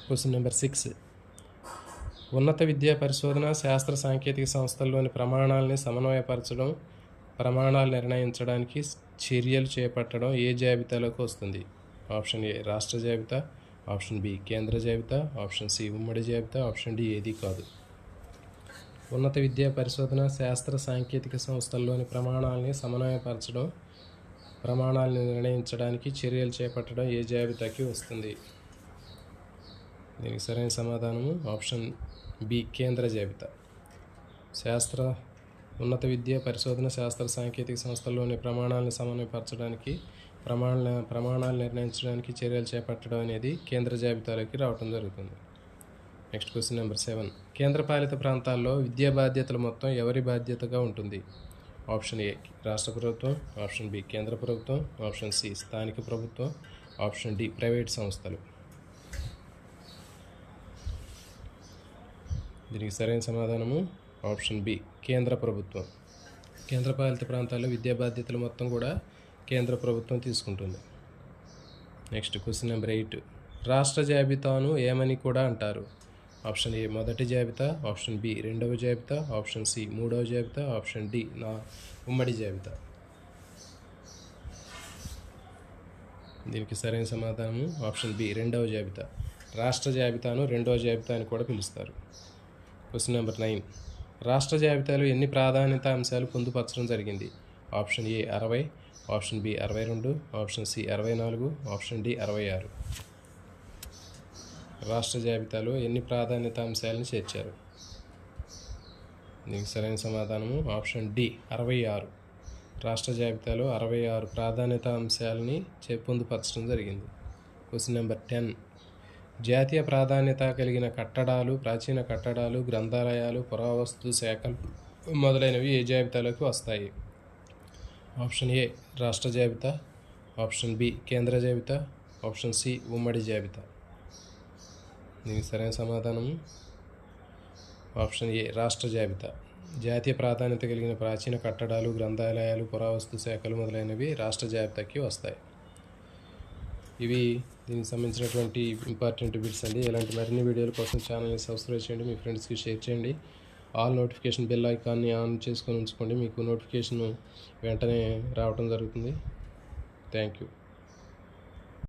Question number 6. ఉన్నత విద్యా పరిశోధన శాస్త్ర సాంకేతిక సంస్థల్లోని ప్రమాణాలని సమన్వయపరచడం, ప్రమాణాలు నిర్ణయించడానికి చర్యలు చేపట్టడం ఏ జాబితాలోకి వస్తుంది? ఆప్షన్ ఏ రాష్ట్ర జాబితా, ఆప్షన్ బి కేంద్ర జాబితా, ఆప్షన్ సి ఉమ్మడి జాబితా, ఆప్షన్ డి ఏది కాదు. ఉన్నత విద్యా పరిశోధన శాస్త్ర సాంకేతిక సంస్థల్లోని ప్రమాణాలని సమన్వయపరచడం, ప్రమాణాలను నిర్ణయించడానికి చర్యలు చేపట్టడం ఏ జాబితాకి వస్తుంది? దీనికి సరైన సమాధానము ఆప్షన్ బి కేంద్ర జాబితా. ఉన్నత విద్యా పరిశోధన శాస్త్ర సాంకేతిక సంస్థల్లోని ప్రమాణాలను సమన్వయపరచడానికి, ప్రమాణాలు నిర్ణయించడానికి చర్యలు చేపట్టడం అనేది కేంద్ర జాబితాలోకి రావడం జరుగుతుంది. Next question number 7. కేంద్రపాలిత ప్రాంతాల్లో విద్యా బాధ్యతలు మొత్తం ఎవరి బాధ్యతగా ఉంటుంది? ఆప్షన్ ఏ రాష్ట్ర ప్రభుత్వం, ఆప్షన్ బి కేంద్ర ప్రభుత్వం, ఆప్షన్ సి స్థానిక ప్రభుత్వం, ఆప్షన్ డి ప్రైవేట్ సంస్థలు. దీనికి సరైన సమాధానము ఆప్షన్ బి కేంద్ర ప్రభుత్వం. కేంద్రపాలిత ప్రాంతాల్లో విద్యా బాధ్యతలు మొత్తం కూడా కేంద్ర ప్రభుత్వం తీసుకుంటుంది. Next question number 8. రాష్ట్ర జాబితాను ఏమని కూడా అంటారు? ఆప్షన్ ఏ మొదటి జాబితా, ఆప్షన్ బి రెండవ జాబితా, ఆప్షన్ సి మూడవ జాబితా, ఆప్షన్ డి ఉమ్మడి జాబితా. దీనికి సరైన సమాధానము ఆప్షన్ బి రెండవ జాబితా. రాష్ట్ర జాబితాను రెండవ జాబితా అని కూడా పిలుస్తారు. Question number 9. రాష్ట్ర జాబితాలో ఎన్ని ప్రాధాన్యత అంశాలు పొందుపరచడం జరిగింది? Option A 60, option B 62, option C 64, option D 66. రాష్ట్ర జాబితాలో ఎన్ని ప్రాధాన్యత అంశాలను చేర్చారు? దీనికి సరైన సమాధానము ఆప్షన్ డి 66. రాష్ట్ర జాబితాలో 66 ప్రాధాన్యత అంశాలని పొందుపరచడం జరిగింది. Question number 10. జాతీయ ప్రాధాన్యత కలిగిన కట్టడాలు, ప్రాచీన కట్టడాలు, గ్రంథాలయాలు, పురావస్తు శాఖలు మొదలైనవి ఏ జాబితాలోకి వస్తాయి? ఆప్షన్ ఏ రాష్ట్ర జాబితా, ఆప్షన్ బి కేంద్ర జాబితా, ఆప్షన్ సి ఉమ్మడి జాబితా. దీనికి సరైన సమాధానము ఆప్షన్ ఏ రాష్ట్ర జాబితా. జాతీయ ప్రాధాన్యత కలిగిన ప్రాచీన కట్టడాలు, గ్రంథాలయాలు, పురావస్తు శాఖలు మొదలైనవి రాష్ట్ర జాబితాకి వస్తాయి. ఇవి దీనికి సంబంధించినటువంటి ఇంపార్టెంట్ బిట్స్ అండి. ఇలాంటి మరిన్ని వీడియోల కోసం ఛానల్ని సబ్స్క్రైబ్ చేయండి, మీ ఫ్రెండ్స్కి షేర్ చేయండి. ఆల్ నోటిఫికేషన్ బెల్ ఐకాన్ని ఆన్ చేసుకొని ఉంచుకోండి, మీకు నోటిఫికేషన్ వెంటనే రావడం జరుగుతుంది. Thank you.